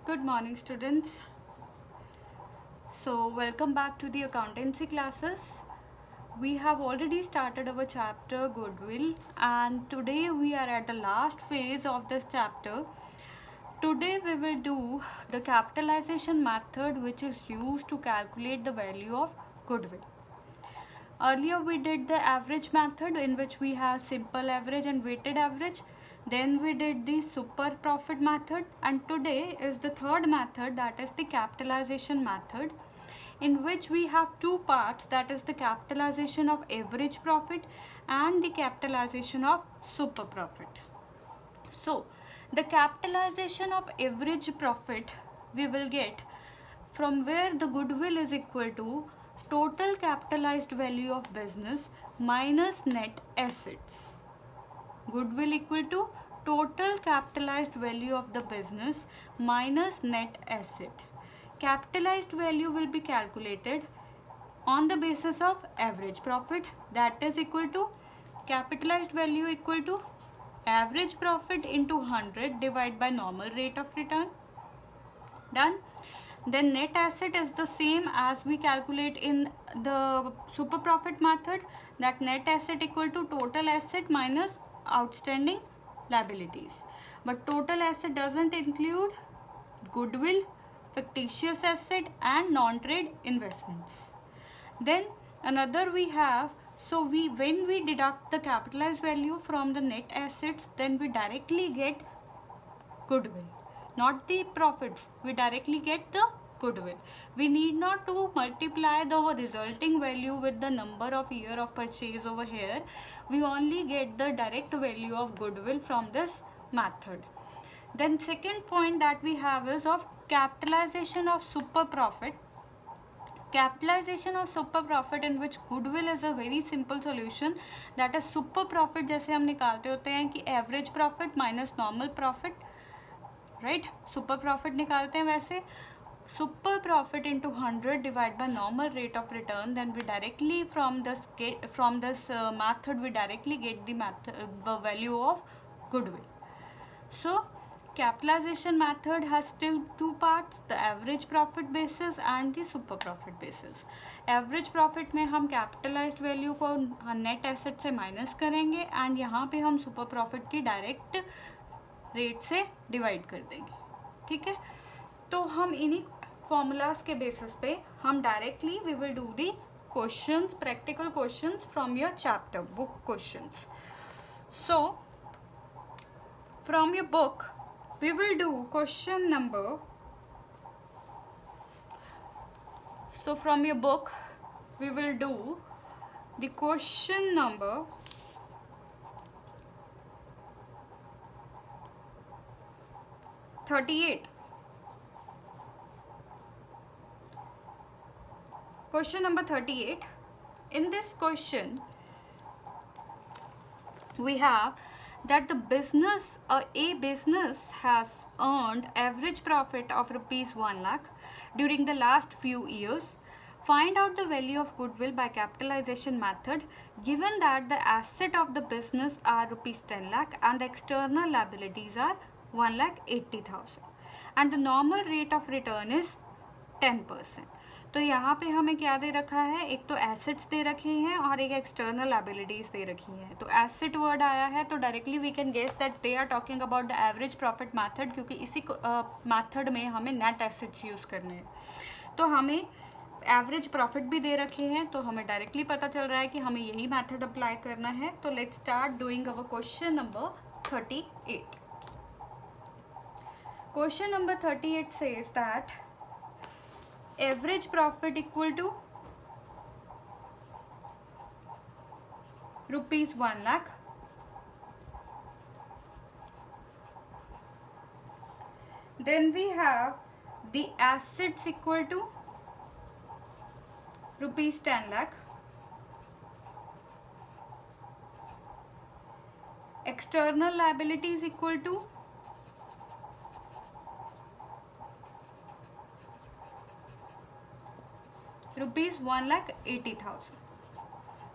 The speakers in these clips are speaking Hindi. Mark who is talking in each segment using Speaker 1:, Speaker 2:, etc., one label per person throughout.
Speaker 1: Good morning, students. So, welcome back to the accountancy classes. We have already started our chapter Goodwill, and today we are at the last phase of this chapter. Today we will do the capitalization method, which is used to calculate the value of goodwill. Earlier we did the average method, in which we have simple average and weighted average. Then we did the super profit method, and today is the third method, that is the capitalization method, in which we have two parts, that is the capitalization of average profit and the capitalization of super profit. So the capitalization of average profit we will get from where the goodwill is equal to total capitalized value of business minus net assets. Goodwill equal to total capitalized value of the business minus net asset. Capitalized value will be calculated on the basis of average profit, that is equal to capitalized value equal to average profit into 100 divided by normal rate of return. Done. Then net asset is the same as we calculate in the super profit method, that net asset equal to total asset minus outstanding liabilities. But total asset doesn't include goodwill, fictitious asset and non-trade investments. Then another we have, so when we deduct the capitalized value from the net assets, then we directly get goodwill, not the profits. We directly get the goodwill. We need not to multiply the resulting value with the number of year of purchase over here. We only get the direct value of goodwill from this method. Then second point that we have is of capitalization of super profit. Capitalization of super profit, in which goodwill is a very simple solution, that is super profit जैसे हम निकालते होते हैं कि average profit minus normal profit, right? Super profit निकालते हैं वैसे super profit into 100 divided by normal rate of return. Then we directly from this method we directly get the value of goodwill. So capitalization method has still two parts, the average profit basis and the super profit basis. Average profit में हम capitalized value को net asset से minus करेंगे and यहाँ पे हम super profit की direct rate से divide कर देंगे. ठीक है, तो हम इन्हीं formulas के basis पे हम directly we will do the questions, practical questions from your chapter book questions. So from your book we will do question number, so from your book we will do the question number 38. Question number 38. In this question we have that the business, a business has earned average profit of rupees 1 lakh during the last few years. Find out the value of goodwill by capitalization method, given that the asset of the business are rupees 10 lakh and the external liabilities are 1,80,000 and the normal rate of return is 10%. तो यहाँ पे हमें क्या दे रखा है, एक तो एसेट्स दे रखे हैं और एक एक्सटर्नल लायबिलिटीज दे रखी हैं. तो एसेट वर्ड आया है तो directly we can guess that they are talking about the average profit method, क्योंकि इसी मेथड में हमें नेट एसेट्स यूज़ करने हैं. तो हमें एवरेज प्रॉफिट भी दे रखे हैं, तो हमें डायरेक्टली पता चल रहा है कि हमें यही मेथड अप्लाई करना है. तो let's start doing our question number 38. Question number 38 says that average profit equal to rupees 1 lakh. Then we have the assets equal to rupees 10 lakh. External liabilities equal to rupees 1,80,000.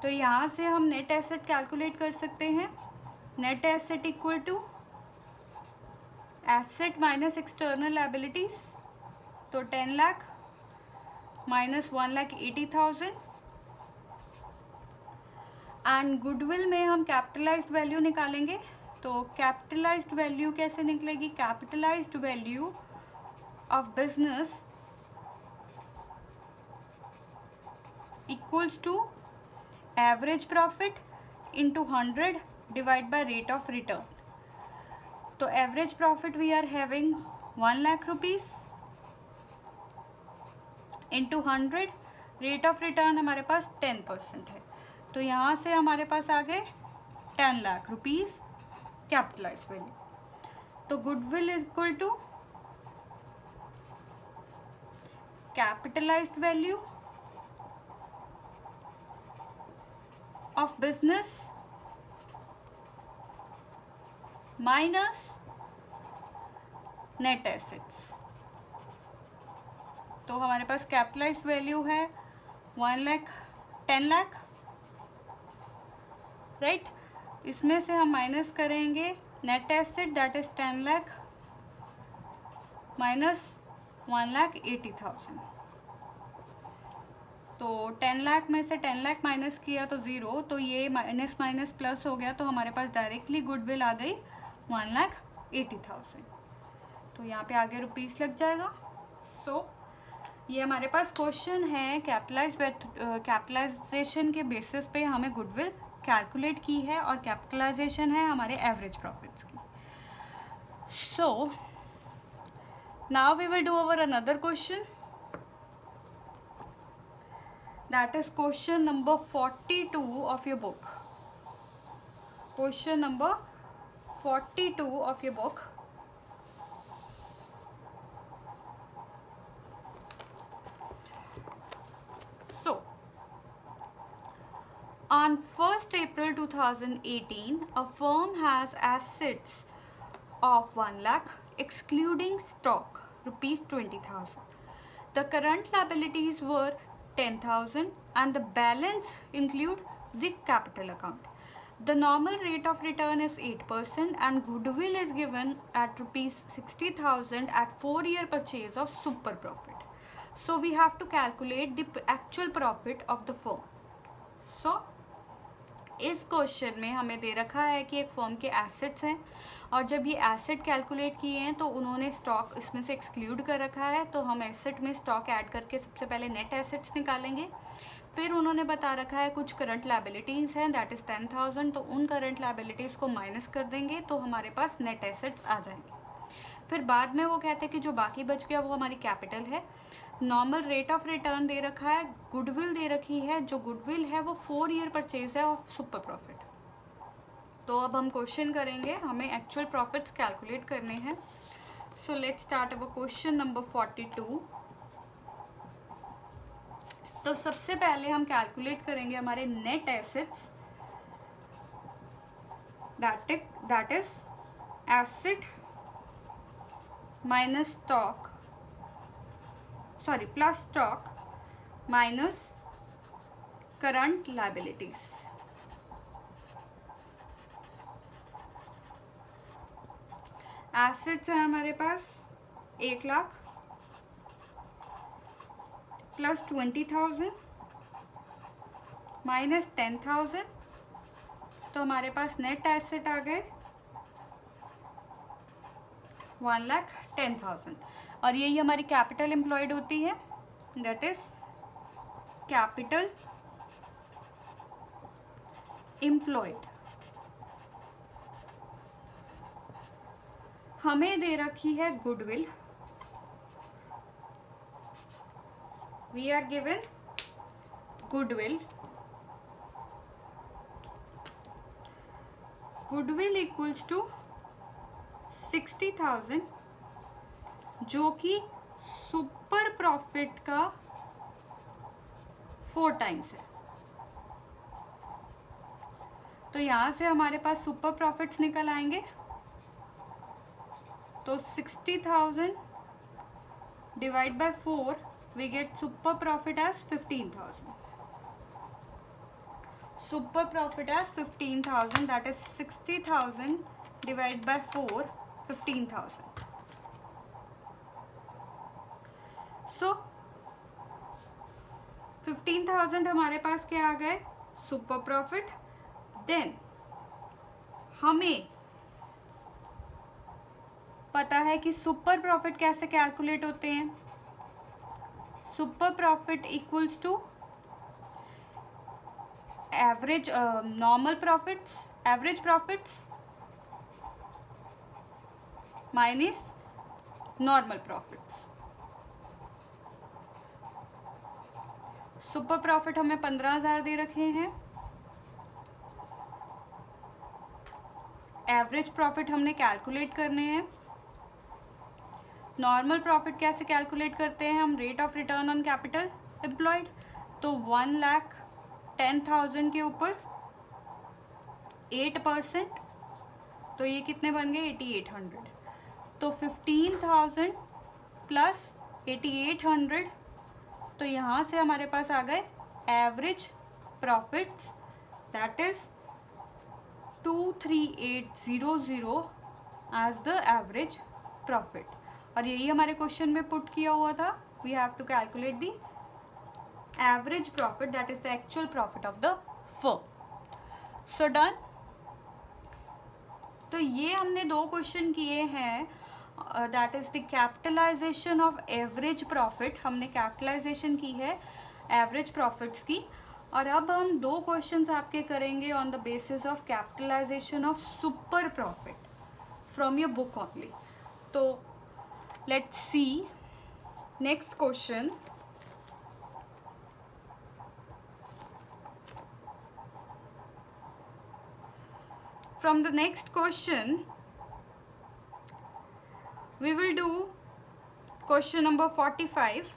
Speaker 1: तो यहाँ से हम नेट एसेट कैलकुलेट कर सकते हैं. Net asset equal to asset minus external liabilities, तो 10 लाख माइनस 1,80,000। एंड गुडविल में हम कैपिटलाइज्ड वैल्यू निकालेंगे, तो कैपिटलाइज्ड वैल्यू कैसे निकलेगी? Capitalized value of business equals to average profit into 100 divide by rate of return. तो average profit we are having 1 lakh rupees into 100, rate of return हमारे पास 10% है, तो यहाँ से हमारे पास आ गए 10 लाख रुपीज कैपिटलाइज वैल्यू। तो goodwill is equal to capitalized value of business minus net assets. तो हमारे पास कैपिटलाइज्ड वैल्यू है 10 लाख, राइट। इसमें से हम माइनस करेंगे net asset, that is 10 lakh minus 1,80,000। तो 10 लाख में से 10 लाख माइनस किया तो 0, तो ये माइनस माइनस प्लस हो गया, तो हमारे पास डायरेक्टली गुडविल आ गई 1,80,000। तो यहाँ पे आगे रुपीस लग जाएगा। सो ये हमारे पास क्वेश्चन है, कैपिटलाइजेशन के बेसिस पे हमें गुडविल कैलकुलेट की है, और कैपिटलाइजेशन है हमारे एवरेज प्रॉफिट्स की। So now we will do our another question, that is question number 42 of your book. Question number 42 of your book. So on 1st April 2018, a firm has assets of 1 lakh excluding stock rupees 20,000. The current liabilities were 10,000 and the balance include the capital account. The normal rate of return is 8% and goodwill is given at rupees 60,000 at 4-year purchase of super profit. So we have to calculate the actual profit of the firm. So इस क्वेश्चन में हमें दे रखा है कि एक फर्म के एसेट्स हैं, और जब ये एसेट कैलकुलेट किए हैं तो उन्होंने स्टॉक इसमें से एक्सक्लूड कर रखा है, तो हम एसेट में स्टॉक ऐड करके सबसे पहले नेट एसेट्स निकालेंगे। फिर उन्होंने बता रखा है कुछ करंट लायबिलिटीज़ हैं, दैट इज़ 10,000, तो उन करंट लायबिलिटीज़ को माइनस कर देंगे तो हमारे पास नेट एसेट्स आ जाएंगे। फिर बाद में वो कहते हैं कि जो बाकी बच गया वो हमारी कैपिटल है। नॉर्मल रेट ऑफ रिटर्न दे रखा है, गुडविल दे रखी है, जो गुडविल है वो 4-year परचेज है ऑफ सुपर प्रॉफिट। तो अब हम क्वेश्चन करेंगे, हमें एक्चुअल प्रॉफिट्स कैलकुलेट करने हैं। So let's start our question number 42। तो सबसे पहले हम कैलकुलेट करेंगे हमारे net assets, that is asset minus stock, plus stock minus current liabilities. Assets है हमारे पास 1 लाख प्लस 20,000 माइनस 10,000, तो हमारे पास नेट एसेट आ गए 1,10,000, और यही हमारी कैपिटल एम्प्लॉयड होती है, दैट इज कैपिटल एम्प्लॉयड। हमें दे रखी है goodwill, we are given goodwill equals to 60,000, जो कि सुपर प्रॉफिट का 4 टाइम्स है। तो यहाँ से हमारे पास सुपर प्रॉफिट्स निकल आएंगे, तो 60,000 divide bye 4 we get super profit as 15,000. Super profit as 15,000, that is 60,000 divided by 4, 15,000. सो 15,000 हमारे पास क्या आ गए, सुपर प्रॉफिट। देन हमें पता है कि सुपर प्रॉफिट कैसे कैलकुलेट होते हैं। Super profit equals to average normal profits, average profits minus normal profits. Super profit हमें 15,000 दे रखे हैं, एवरेज प्रॉफिट हमने कैलकुलेट करने हैं। नॉर्मल प्रॉफिट कैसे कैलकुलेट करते हैं हम, rate of return on capital employed. तो 1,10,000 के ऊपर 8%, तो ये कितने बन गए 8,800। तो 15,000 प्लस 8,800, तो यहाँ से हमारे पास आ गए average profits, that is 23800 as the average profit. और यही हमारे क्वेश्चन में पुट किया हुआ था, we have to calculate the average profit, that is the actual profit of the firm. So done. तो ये हमने दो क्वेश्चन किए हैं, that is the capitalization of average profit, हमने कैपिटलाइजेशन की है एवरेज प्रॉफिट्स की। और अब हम दो क्वेश्चंस आपके करेंगे on the basis of capitalization of super profit from your book only. तो let's see next question. From the next question, we will do question number 45.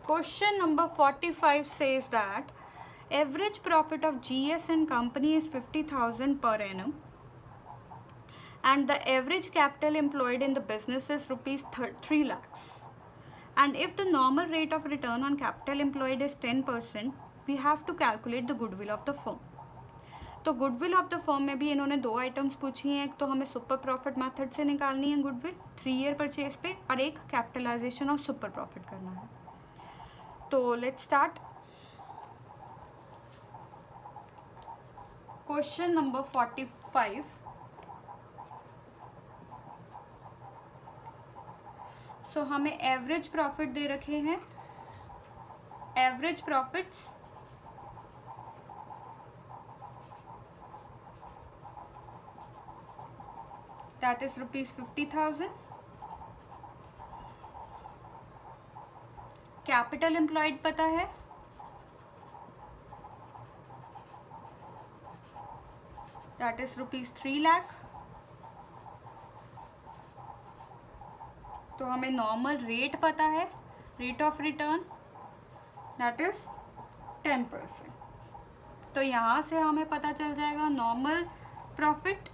Speaker 1: Question number 45 says that average profit of GS and company is 50,000 per annum and the average capital employed in the business is rupees 3 lakhs. And if the normal rate of return on capital employed is 10%, we have to calculate the goodwill of the firm. तो गुडविल ऑफ द फर्म में भी इन्होंने दो आइटम्स पूछी हैं, एक तो हमें सुपर प्रॉफिट मेथड से निकालनी है गुडविल 3 ईयर परचेज पे, और एक कैपिटलाइजेशन ऑफ सुपर प्रॉफिट करना है। तो लेट्स स्टार्ट। Question number 45। सो हमें एवरेज प्रॉफिट दे रखे हैं, average profits that is rupees 50,000. Capital employed पता है, that is rupees 3 lakh. तो हमें नॉर्मल रेट पता है, rate of return that is 10%. तो यहाँ से हमें पता चल जाएगा normal profit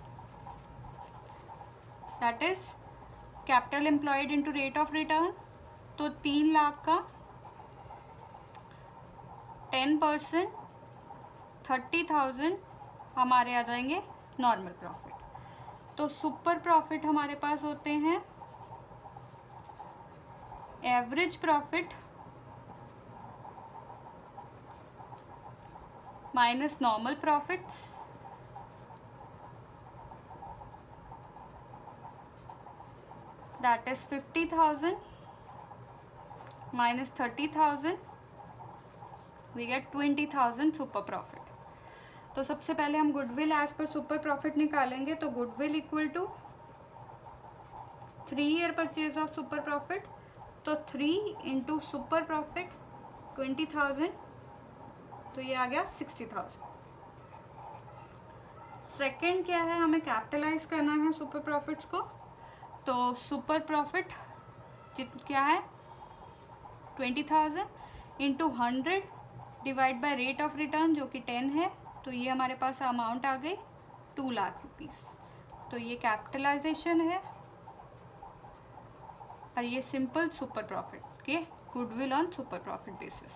Speaker 1: that is capital employed into rate of return. तो 3 लाख का 10% 30,000 हमारे आ जाएंगे नॉर्मल प्रॉफिट। तो सुपर प्रॉफिट हमारे पास होते हैं average profit minus normal profits, that is 50,000 minus 30,000, we get 20,000 super profit. तो सबसे पहले हम गुडविल एज पर सुपर प्रॉफिट निकालेंगे। तो goodwill equal to 3 year purchase of super profit, तो 3 इंटू सुपर प्रॉफिट 20,000, तो ये आ गया 60,000। सेकेंड क्या है, हमें कैपिटलाइज करना है सुपर प्रॉफिट्स को। तो सुपर प्रॉफिट क्या है 20,000 into 100 divide by rate of return जो कि 10 है, तो ये हमारे पास अमाउंट आ गई 2 लाख रुपीस। तो ये कैपिटलाइजेशन है और ये सिंपल सुपर प्रॉफिट के goodwill on super profit basis.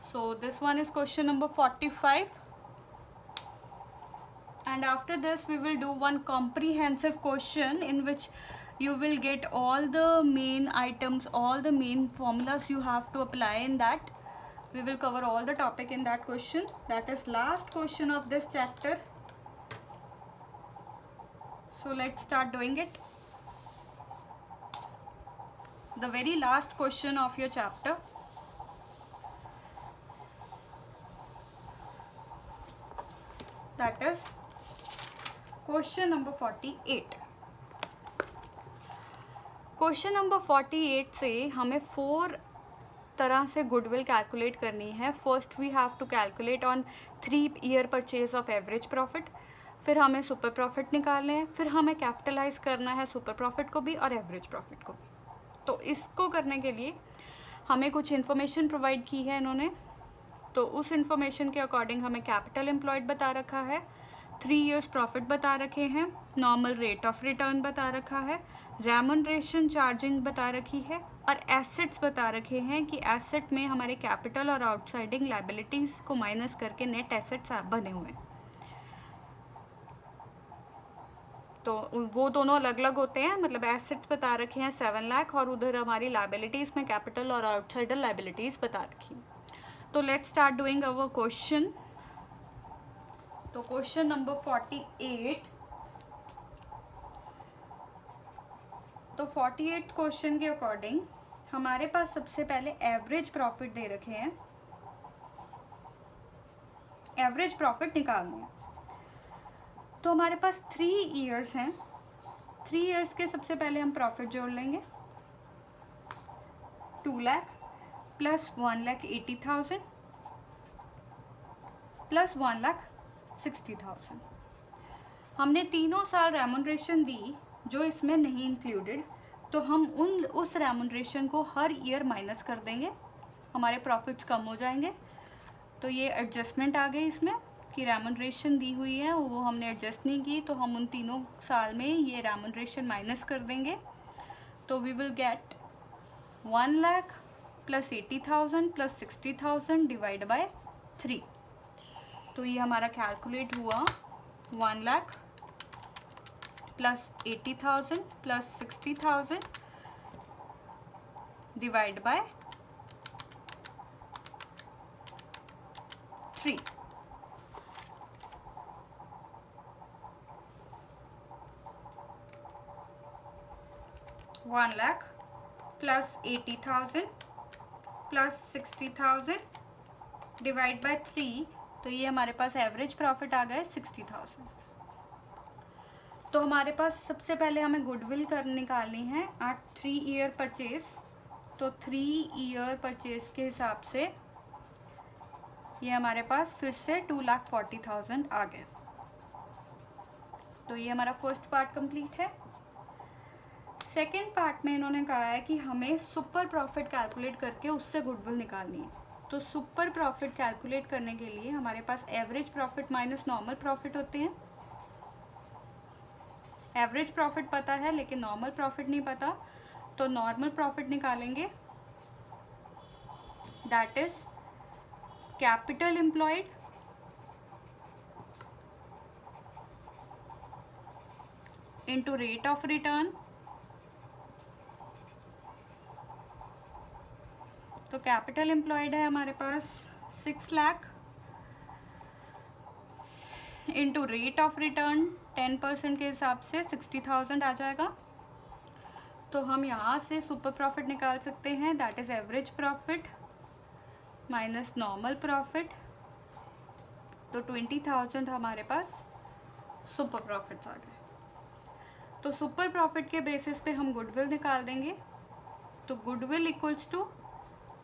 Speaker 1: So this one is question number 45. and after this we will do one comprehensive question in which you will get all the main items, all the main formulas you have to apply in that. We will cover all the topic in that question. That is last question of this chapter. So let's start doing it. The very last question of your chapter. That is question number 48. Question number 48 से हमें 4 तरह से गुडविल कैलकुलेट करनी है. First we have to calculate on 3 year purchase of average profit. फिर हमें सुपर प्रॉफिट निकालने हैं. फिर हमें कैपिटलाइज करना है सुपर प्रॉफिट को भी और एवरेज प्रॉफिट को भी. तो इसको करने के लिए हमें कुछ इन्फॉर्मेशन प्रोवाइड की है इन्होंने. तो उस इन्फॉर्मेशन के अकॉर्डिंग हमें कैपिटल एम्प्लॉयड बता रखा है, 3 इयर्स प्रॉफिट बता रखे हैं, नॉर्मल रेट ऑफ रिटर्न बता रखा है, रेम्यूनरेशन चार्जिंग बता रखी है और एसेट्स बता रखे हैं कि एसेट में हमारे कैपिटल और आउटसाइडिंग लायबिलिटीज़ को माइनस करके नेट एसेट्स बने हुए हैं. तो वो दोनों अलग अलग होते हैं. मतलब एसेट्स बता रखे हैं 7 लाख और उधर हमारी लायबिलिटीज़ में कैपिटल और आउटसाइडर लायबिलिटीज़ बता रखी. तो let's start doing our question. तो क्वेश्चन नंबर 48. तो 48 क्वेश्चन के अकॉर्डिंग हमारे पास सबसे पहले एवरेज प्रॉफिट दे रखे हैं. एवरेज प्रॉफिट निकालना है. तो हमारे पास 3 इयर्स हैं. 3 इयर्स के सबसे पहले हम प्रॉफिट जोड़ लेंगे. 2 लाख प्लस 1,80,000 प्लस 1,60,000. हमने तीनों साल रेम्यूनरेशन दी जो इसमें नहीं इंक्लूडेड. तो हम उस रेम्यूनरेशन को हर ईयर माइनस कर देंगे. हमारे प्रॉफिट्स कम हो जाएंगे. तो ये एडजस्टमेंट आ गई इसमें कि रेम्यूनरेशन दी हुई है वो हमने एडजस्ट नहीं की. तो हम उन तीनों साल में ये रेम्यूनरेशन माइनस कर देंगे. तो we will get 1 lakh plus 80,000 plus 60,000 divide by 3. तो ये हमारा कैलकुलेट हुआ 1 lakh plus 80,000 plus 60,000 divide by 3. One lakh plus 80,000 plus 60,000 divide by 3. तो ये हमारे पास एवरेज प्रॉफिट आ गए 60,000. तो हमारे पास सबसे पहले हमें गुडविल निकालनी है एट 3 ईयर परचेज. तो 3 ईयर परचेज के हिसाब से ये हमारे पास फिर से 2,40,000 आ गए. तो ये हमारा फर्स्ट पार्ट कंप्लीट है. सेकेंड पार्ट में इन्होंने कहा है कि हमें सुपर प्रॉफिट कैलकुलेट करके उससे गुडविल निकालनी है. तो सुपर प्रॉफिट कैलकुलेट करने के लिए हमारे पास average profit minus normal profit होते हैं. एवरेज प्रॉफिट पता है लेकिन नॉर्मल प्रॉफिट नहीं पता. तो नॉर्मल प्रॉफिट निकालेंगे. That is capital employed into rate of return. तो कैपिटल एम्प्लॉयड है हमारे पास 6 lakh into rate of return 10% के हिसाब से 60,000 आ जाएगा. तो हम यहाँ से सुपर प्रॉफिट निकाल सकते हैं. That is average profit minus normal profit. तो 20,000 हमारे पास सुपर प्रॉफिट्स आ गए. तो सुपर प्रॉफिट के बेसिस पे हम गुडविल निकाल देंगे. तो goodwill equals to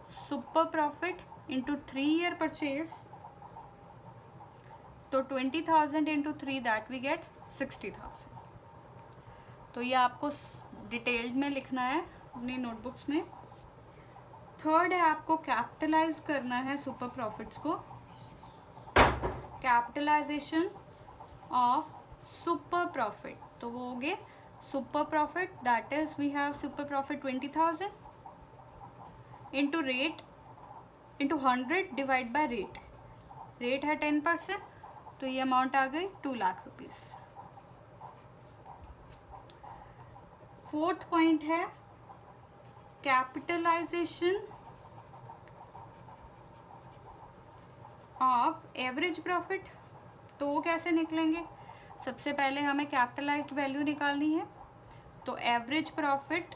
Speaker 1: super profit into 3 year purchase. तो 20,000 इंटू 3 दैट वी गेट 60,000. तो ये आपको डिटेल्ड में लिखना है अपनी नोटबुक्स में. थर्ड है आपको कैपिटलाइज करना है सुपर प्रॉफिट्स को. Capitalization of super profit. तो वो हो गए super profit that is we have super profit 20,000 into rate into 100 divide by rate. Rate है 10%. तो ये अमाउंट आ गई 2 लाख रुपीस। फोर्थ पॉइंट है कैपिटलाइजेशन ऑफ एवरेज प्रॉफिट। तो वो कैसे निकलेंगे? सबसे पहले हमें कैपिटलाइज्ड वैल्यू निकालनी है। तो एवरेज प्रॉफिट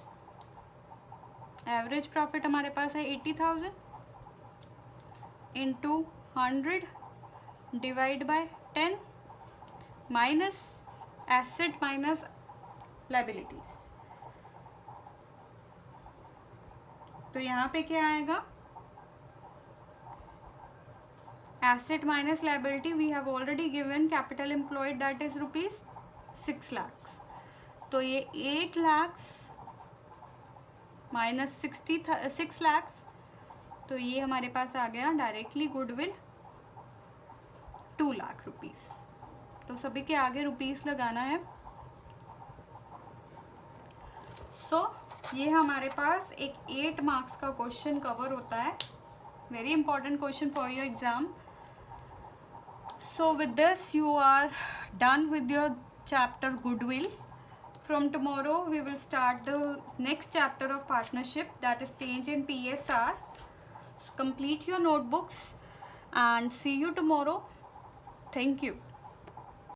Speaker 1: हमारे पास है 80,000 into 100 divide by 10 minus asset minus liabilities. तो यहाँ पे क्या आएगा? Asset minus liability, we have already given capital employed that is rupees 6 lakhs। तो ये 8 lakhs माइनस 6 lakhs, तो ये हमारे पास आ गया डायरेक्टली गुडविल 2 लाख रुपीस। तो सभी के आगे रुपीस लगाना है। ये हमारे पास एक 8 मार्क्स का क्वेश्चन कवर होता है, very important question for your exam. So with this you are done with your chapter goodwill. From tomorrow we will start the next chapter of partnership, that is change in PSR. So complete your notebooks and see you tomorrow. Thank you.